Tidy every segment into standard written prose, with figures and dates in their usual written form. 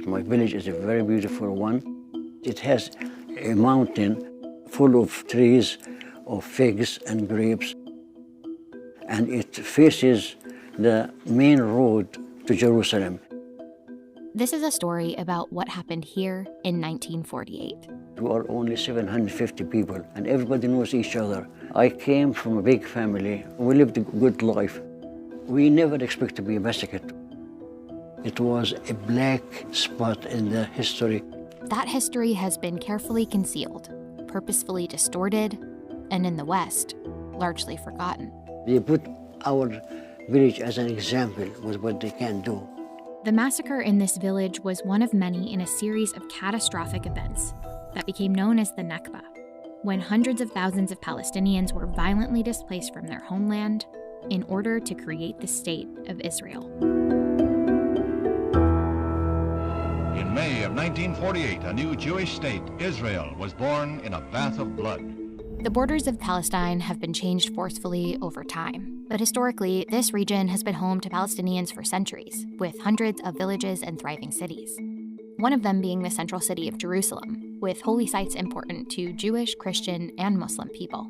My village is a very beautiful one. It has a mountain full of trees of figs and grapes, and it faces the main road to Jerusalem. This is a story about what happened here in 1948. We are only 750 people, and everybody knows each other. I came from a big family. We lived a good life. We never expect to be massacred. It was a black spot in the history. That history has been carefully concealed, purposefully distorted, and in the West, largely forgotten. They put our village as an example with what they can do. The massacre in this village was one of many in a series of catastrophic events that became known as the Nakba, when hundreds of thousands of Palestinians were violently displaced from their homeland in order to create the state of Israel. In May of 1948, a new Jewish state, Israel, was born in a bath of blood. The borders of Palestine have been changed forcefully over time, but historically, this region has been home to Palestinians for centuries, with hundreds of villages and thriving cities. One of them being the central city of Jerusalem, with holy sites important to Jewish, Christian, and Muslim people.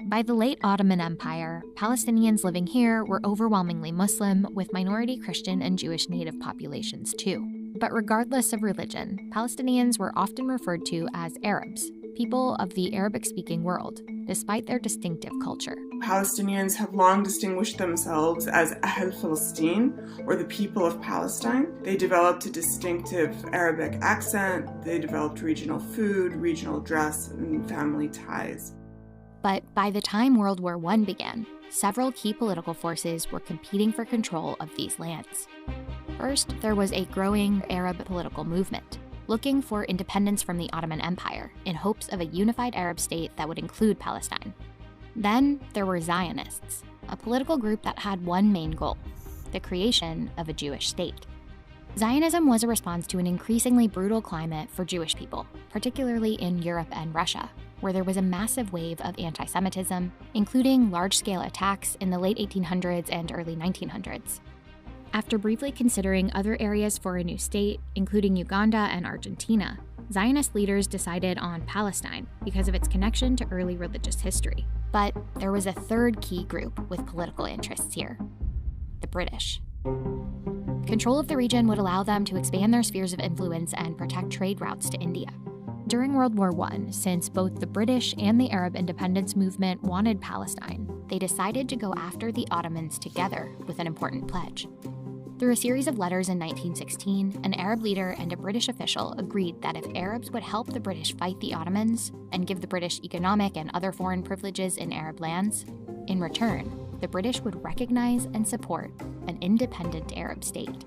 By the late Ottoman Empire, Palestinians living here were overwhelmingly Muslim, with minority Christian and Jewish native populations too. But regardless of religion, Palestinians were often referred to as Arabs, people of the Arabic-speaking world, despite their distinctive culture. Palestinians have long distinguished themselves as Ahl Palestine, or the people of Palestine. They developed a distinctive Arabic accent, they developed regional food, regional dress, and family ties. But by the time World War I began, several key political forces were competing for control of these lands. First, there was a growing Arab political movement, looking for independence from the Ottoman Empire in hopes of a unified Arab state that would include Palestine. Then there were Zionists, a political group that had one main goal: the creation of a Jewish state. Zionism was a response to an increasingly brutal climate for Jewish people, particularly in Europe and Russia, where there was a massive wave of anti-Semitism, including large-scale attacks in the late 1800s and early 1900s. After briefly considering other areas for a new state, including Uganda and Argentina, Zionist leaders decided on Palestine because of its connection to early religious history. But there was a third key group with political interests here: the British. Control of the region would allow them to expand their spheres of influence and protect trade routes to India. During World War I, since both the British and the Arab independence movement wanted Palestine, they decided to go after the Ottomans together with an important pledge. Through a series of letters in 1916, an Arab leader and a British official agreed that if Arabs would help the British fight the Ottomans and give the British economic and other foreign privileges in Arab lands, in return, the British would recognize and support an independent Arab state.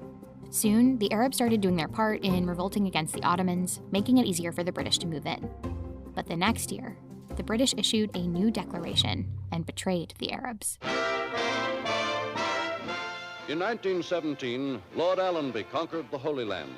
Soon, the Arabs started doing their part in revolting against the Ottomans, making it easier for the British to move in. But the next year, the British issued a new declaration and betrayed the Arabs. In 1917, Lord Allenby conquered the Holy Land,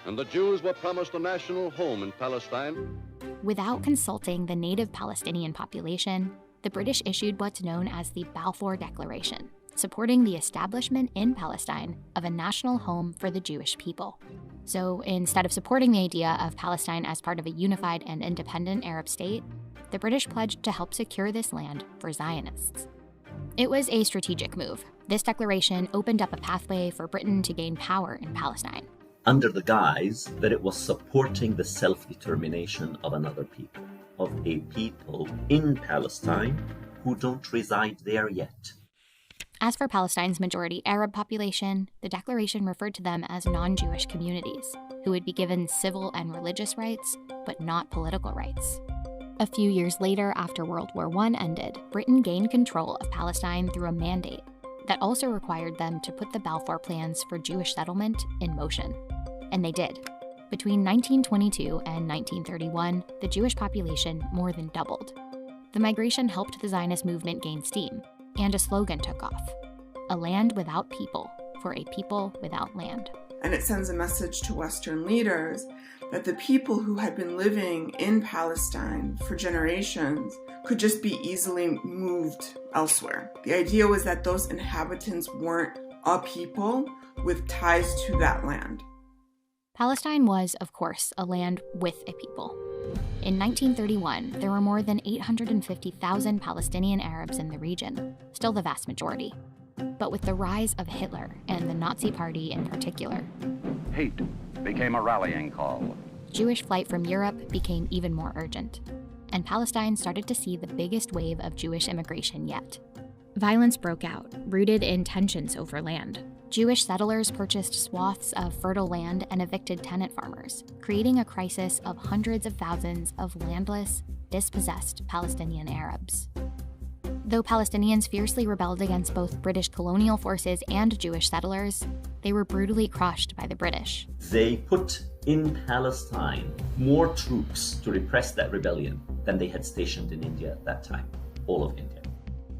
and the Jews were promised a national home in Palestine. Without consulting the native Palestinian population, the British issued what's known as the Balfour Declaration, supporting the establishment in Palestine of a national home for the Jewish people. So instead of supporting the idea of Palestine as part of a unified and independent Arab state, the British pledged to help secure this land for Zionists. It was a strategic move. This declaration opened up a pathway for Britain to gain power in Palestine, under the guise that it was supporting the self-determination of another people, of a people in Palestine who don't reside there yet. As for Palestine's majority Arab population, the declaration referred to them as non-Jewish communities, who would be given civil and religious rights, but not political rights. A few years later, after World War I ended, Britain gained control of Palestine through a mandate that also required them to put the Balfour plans for Jewish settlement in motion. And they did. Between 1922 and 1931, the Jewish population more than doubled. The migration helped the Zionist movement gain steam, and a slogan took off: a land without people for a people without land. And it sends a message to Western leaders that the people who had been living in Palestine for generations could just be easily moved elsewhere. The idea was that those inhabitants weren't a people with ties to that land. Palestine was, of course, a land with a people. In 1931, there were more than 850,000 Palestinian Arabs in the region, still the vast majority. But with the rise of Hitler and the Nazi Party in particular, hate became a rallying call. Jewish flight from Europe became even more urgent, and Palestine started to see the biggest wave of Jewish immigration yet. Violence broke out, rooted in tensions over land. Jewish settlers purchased swaths of fertile land and evicted tenant farmers, creating a crisis of hundreds of thousands of landless, dispossessed Palestinian Arabs. Though Palestinians fiercely rebelled against both British colonial forces and Jewish settlers, they were brutally crushed by the British. They put in Palestine more troops to repress that rebellion than they had stationed in India at that time, all of India.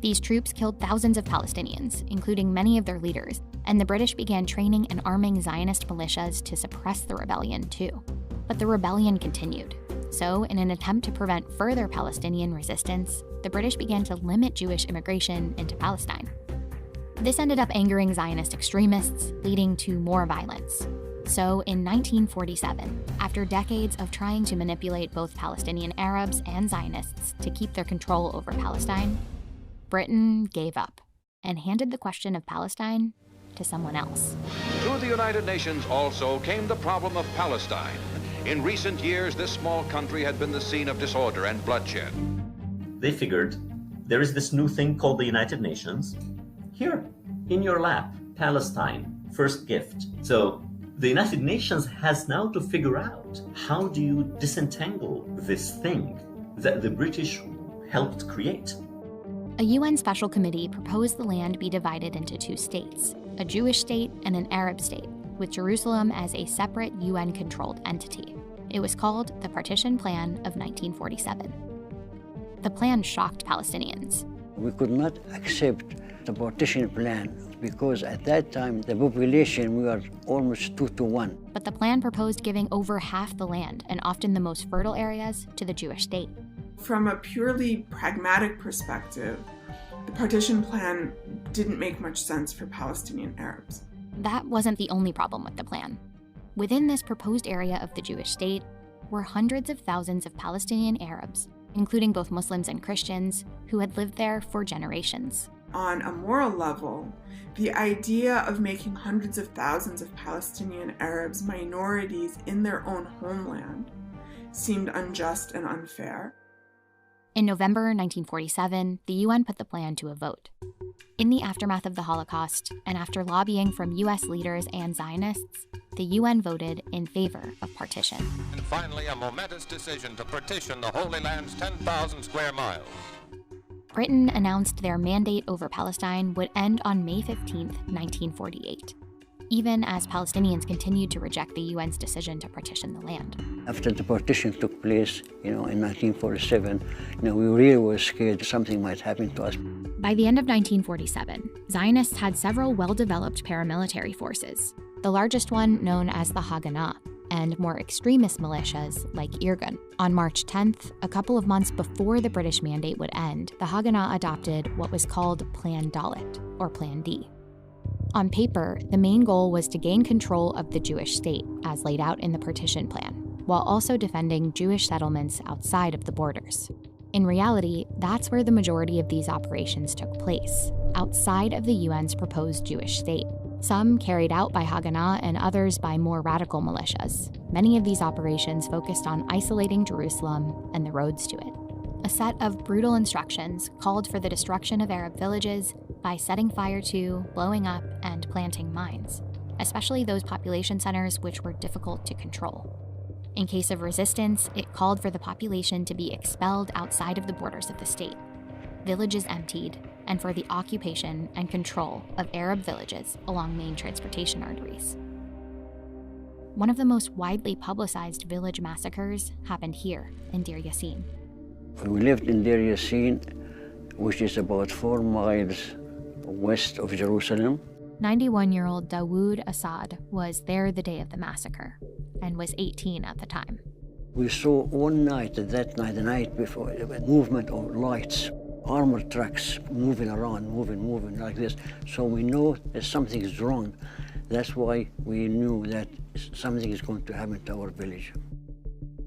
These troops killed thousands of Palestinians, including many of their leaders, and the British began training and arming Zionist militias to suppress the rebellion too. But the rebellion continued. So, in an attempt to prevent further Palestinian resistance, the British began to limit Jewish immigration into Palestine. This ended up angering Zionist extremists, leading to more violence. So, in 1947, after decades of trying to manipulate both Palestinian Arabs and Zionists to keep their control over Palestine, Britain gave up and handed the question of Palestine to someone else. To the United Nations also came the problem of Palestine. In recent years, this small country had been the scene of disorder and bloodshed. They figured, there is this new thing called the United Nations. Here, in your lap, Palestine, first gift. So the United Nations has now to figure out, how do you disentangle this thing that the British helped create? A UN special committee proposed the land be divided into two states, a Jewish state and an Arab state, with Jerusalem as a separate UN-controlled entity. It was called the Partition Plan of 1947. The plan shocked Palestinians. We could not accept the partition plan because at that time the population we were almost 2-to-1. But the plan proposed giving over half the land and often the most fertile areas to the Jewish state. From a purely pragmatic perspective, the partition plan didn't make much sense for Palestinian Arabs. That wasn't the only problem with the plan. Within this proposed area of the Jewish state were hundreds of thousands of Palestinian Arabs, including both Muslims and Christians, who had lived there for generations. On a moral level, the idea of making hundreds of thousands of Palestinian Arabs minorities in their own homeland seemed unjust and unfair. In November 1947, the UN put the plan to a vote. In the aftermath of the Holocaust, and after lobbying from US leaders and Zionists, the UN voted in favor of partition. And finally, a momentous decision to partition the Holy Land's 10,000 square miles. Britain announced their mandate over Palestine would end on May 15, 1948, even as Palestinians continued to reject the UN's decision to partition the land. After the partition took place, in 1947, we really were scared something might happen to us. By the end of 1947, Zionists had several well-developed paramilitary forces, the largest one known as the Haganah, and more extremist militias like Irgun. On March 10th, a couple of months before the British mandate would end, the Haganah adopted what was called Plan Dalet, or Plan D. On paper, the main goal was to gain control of the Jewish state, as laid out in the partition plan, while also defending Jewish settlements outside of the borders. In reality, that's where the majority of these operations took place, outside of the UN's proposed Jewish state. Some carried out by Haganah and others by more radical militias. Many of these operations focused on isolating Jerusalem and the roads to it. A set of brutal instructions called for the destruction of Arab villages by setting fire to, blowing up, and planting mines, especially those population centers which were difficult to control. In case of resistance, it called for the population to be expelled outside of the borders of the state, villages emptied, and for the occupation and control of Arab villages along main transportation arteries. One of the most widely publicized village massacres happened here in Deir Yassin. We lived in Deir Yassin, which is about 4 miles west of Jerusalem. 91-year-old Dawood Assad was there the day of the massacre and was 18 at the time. We saw one night, the night before, a movement of lights, armored trucks moving around, moving like this. So we know that something is wrong. That's why we knew that something is going to happen to our village.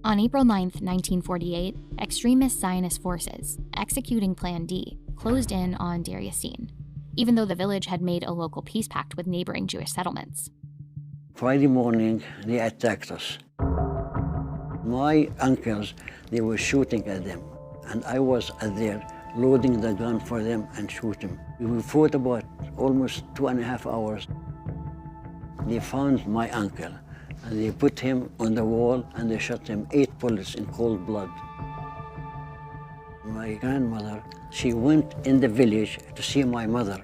On April 9th, 1948, extremist Zionist forces, executing Plan D, closed in on Deir Yassin, even though the village had made a local peace pact with neighboring Jewish settlements. Friday morning, they attacked us. My uncles, they were shooting at them, and I was there loading the gun for them and shooting. We fought about almost 2.5 hours. They found my uncle, and they put him on the wall, and they shot him 8 bullets in cold blood. My grandmother, she went in the village to see my mother.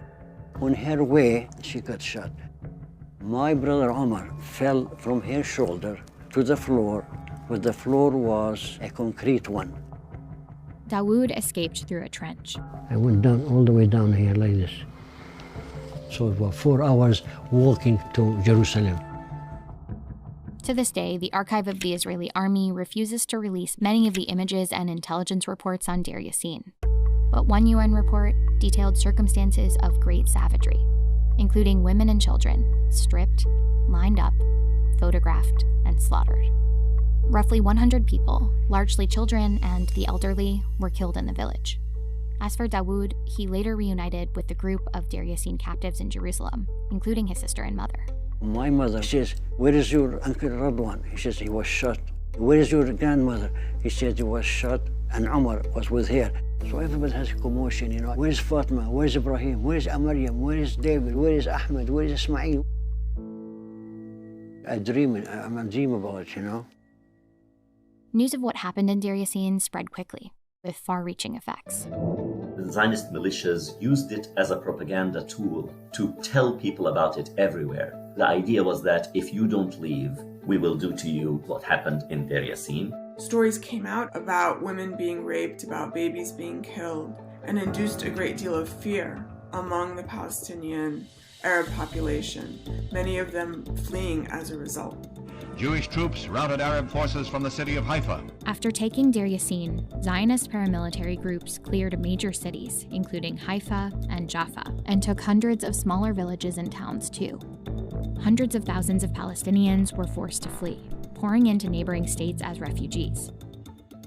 On her way, she got shot. My brother Omar fell from her shoulder to the floor, but the floor was a concrete one. Dawood escaped through a trench. I went down all the way down here like this. So it was 4 hours walking to Jerusalem. To this day, the archive of the Israeli army refuses to release many of the images and intelligence reports on Deir Yassin. But one UN report detailed circumstances of great savagery, including women and children stripped, lined up, photographed, and slaughtered. Roughly 100 people, largely children and the elderly, were killed in the village. As for Dawood, he later reunited with the group of Deir Yassin captives in Jerusalem, including his sister and mother. My mother says, "Where is your Uncle Radwan?" He says, "He was shot." "Where is your grandmother?" He said, "He was shot, and Omar was with her." So everybody has a commotion, you know. Where's Fatima? Where's Ibrahim? Where's Amaryam? Where is David? Where is Ahmed? Where is Ismail? I'm a dream about it, you know. News of what happened in Deir Yassin spread quickly, with far-reaching effects. The Zionist militias used it as a propaganda tool to tell people about it everywhere. The idea was that if you don't leave, we will do to you what happened in Deir Yassin. Stories came out about women being raped, about babies being killed, and induced a great deal of fear among the Palestinian Arab population, many of them fleeing as a result. Jewish troops routed Arab forces from the city of Haifa. After taking Deir Yassin, Zionist paramilitary groups cleared major cities, including Haifa and Jaffa, and took hundreds of smaller villages and towns too. Hundreds of thousands of Palestinians were forced to flee, pouring into neighboring states as refugees.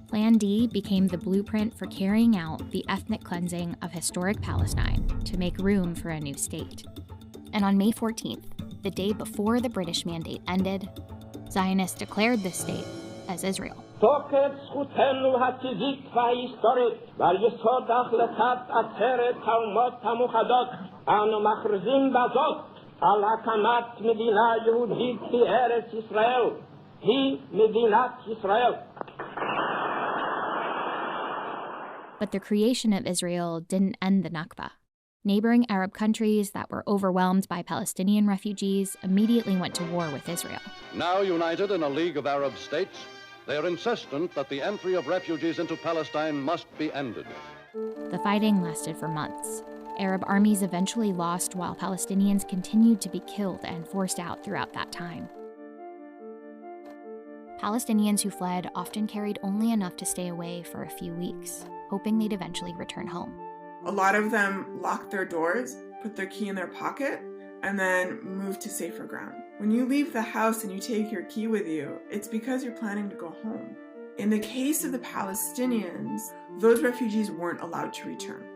Plan D became the blueprint for carrying out the ethnic cleansing of historic Palestine to make room for a new state. And on May 14th, the day before the British mandate ended, Zionists declared this state as Israel. But the creation of Israel didn't end the Nakba. Neighboring Arab countries that were overwhelmed by Palestinian refugees immediately went to war with Israel. Now united in a League of Arab States, they are insistent that the entry of refugees into Palestine must be ended. The fighting lasted for months. Arab armies eventually lost while Palestinians continued to be killed and forced out throughout that time. Palestinians who fled often carried only enough to stay away for a few weeks, hoping they'd eventually return home. A lot of them locked their doors, put their key in their pocket, and then moved to safer ground. When you leave the house and you take your key with you, it's because you're planning to go home. In the case of the Palestinians, those refugees weren't allowed to return.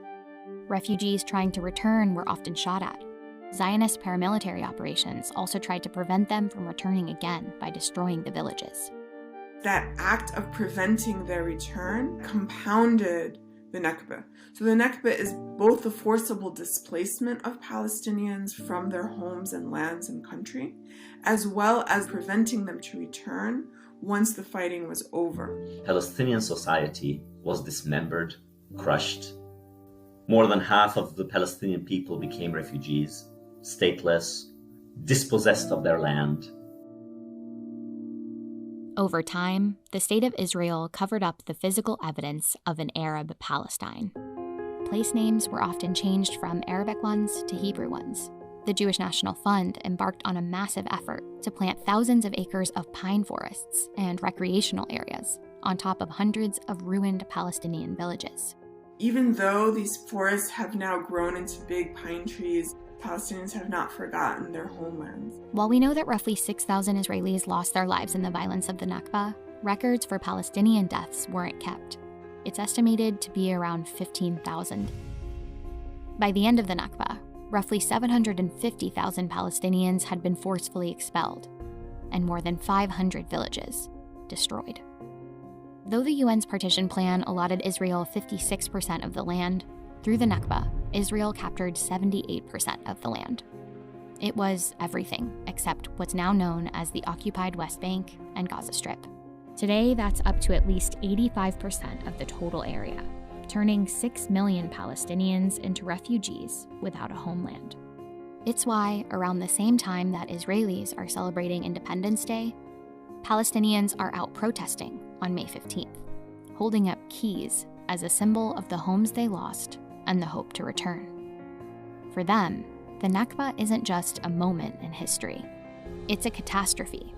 Refugees trying to return were often shot at. Zionist paramilitary operations also tried to prevent them from returning again by destroying the villages. That act of preventing their return compounded the Nakba. So the Nakba is both the forcible displacement of Palestinians from their homes and lands and country, as well as preventing them to return once the fighting was over. Palestinian society was dismembered, crushed. More than half of the Palestinian people became refugees, stateless, dispossessed of their land. Over time, the State of Israel covered up the physical evidence of an Arab Palestine. Place names were often changed from Arabic ones to Hebrew ones. The Jewish National Fund embarked on a massive effort to plant thousands of acres of pine forests and recreational areas on top of hundreds of ruined Palestinian villages. Even though these forests have now grown into big pine trees, Palestinians have not forgotten their homelands. While we know that roughly 6,000 Israelis lost their lives in the violence of the Nakba, records for Palestinian deaths weren't kept. It's estimated to be around 15,000. By the end of the Nakba, roughly 750,000 Palestinians had been forcefully expelled, and more than 500 villages destroyed. Though the UN's partition plan allotted Israel 56% of the land, through the Nakba, Israel captured 78% of the land. It was everything except what's now known as the occupied West Bank and Gaza Strip. Today, that's up to at least 85% of the total area, turning 6 million Palestinians into refugees without a homeland. It's why, around the same time that Israelis are celebrating Independence Day, Palestinians are out protesting on May 15th, holding up keys as a symbol of the homes they lost and the hope to return. For them, the Nakba isn't just a moment in history. It's a catastrophe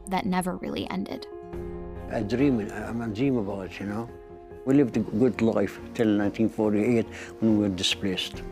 that never really ended. I'm a dream about it, you know. We lived a good life till 1948 when we were displaced.